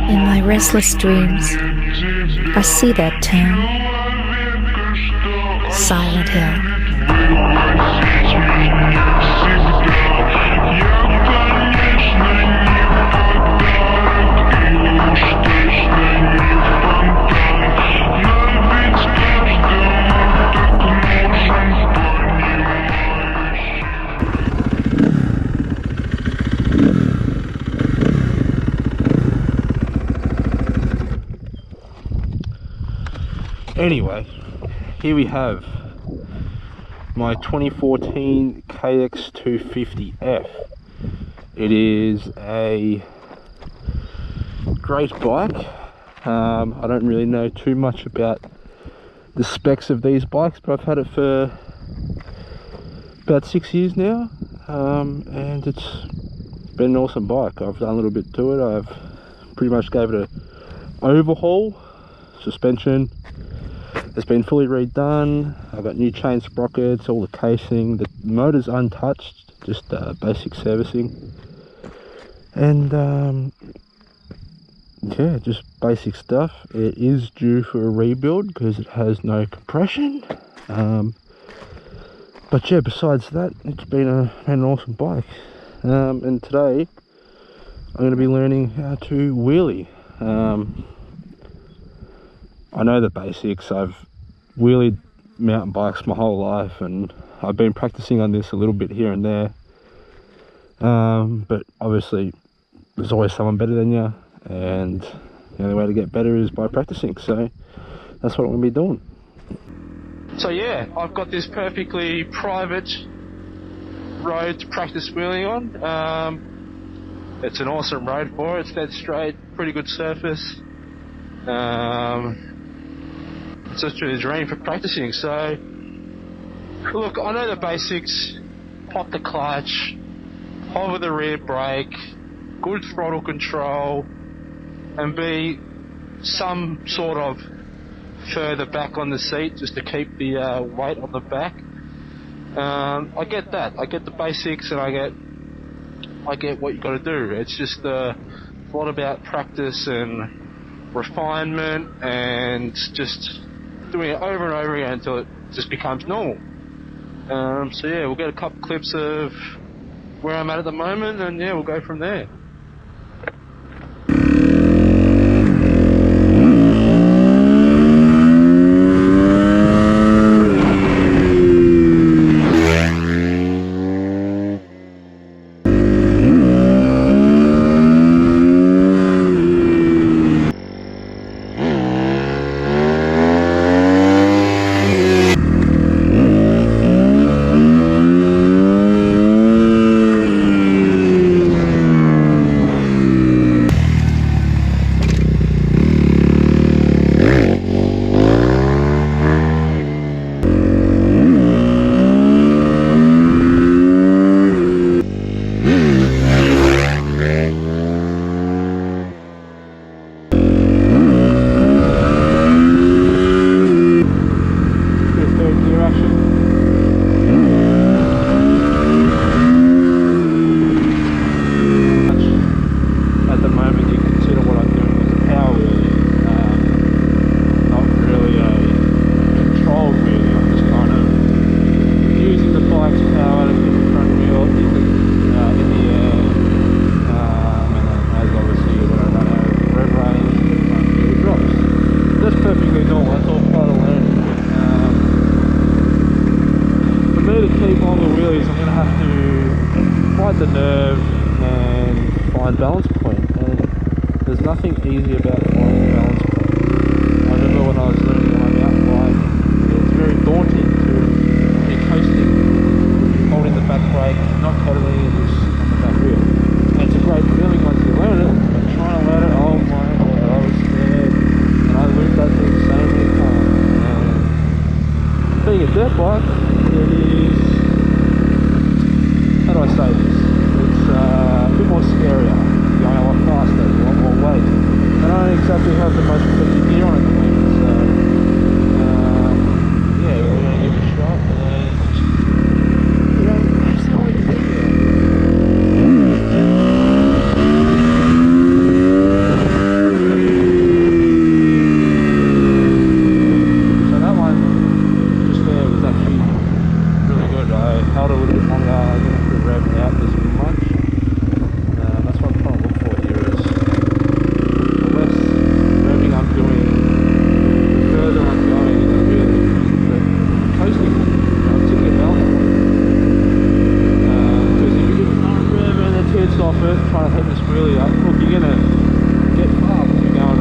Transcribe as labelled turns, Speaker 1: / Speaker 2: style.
Speaker 1: In my restless dreams, I see that town, Silent Hill.
Speaker 2: Anyway, here we have my 2014 KX250F. It is a great bike. I don't really know too much about the specs of these bikes, but I've had it for about 6 years now, and it's been an awesome bike. I've done a little bit to it. I've pretty much gave it an overhaul. Suspension has been fully redone. I've got new chain sprockets, all the casing. The motor's untouched, just basic servicing, and yeah, just basic stuff. It is due for a rebuild because it has no compression, but yeah, besides that, it's been an awesome bike. And today I'm going to be learning how to wheelie. I know the basics. I've wheelied mountain bikes my whole life, and I've been practicing on this a little bit here and there, but obviously there's always someone better than you, and the only way to get better is by practicing, so that's what I'm going to be doing. So yeah, I've got this perfectly private road to practice wheeling on. It's an awesome road for it. It's dead straight, pretty good surface. It's just a dream for practicing. So look, I know the basics: pop the clutch, hover the rear brake, good throttle control, and be some sort of further back on the seat just to keep the weight on the back. I get that. I get the basics, and I get what you got to do. It's just a lot about practice and refinement, and just doing it over and over again until it just becomes normal. So yeah, we'll get a couple clips of where I'm at the moment, and yeah, we'll go from there. The nerve and find balance point, and there's nothing easy about finding the balance point. I remember when I was learning on my mountain bike, it's very daunting to be coasting, holding the back brake, not pedaling, and just on the back wheel. And it's a great feeling once you learn it, but trying to learn it, oh my god, I was scared, and I learned that thing so many times. And being a dirt bike, it is, how do I say this? It's a bit more scarier, going a lot faster, a lot more weight. I don't exactly have the most effective gear on at the moment, so yeah, we're going to give it a shot, and see what we can do here. off it, trying to head this wheelie up. Look, you're gonna get far when you're going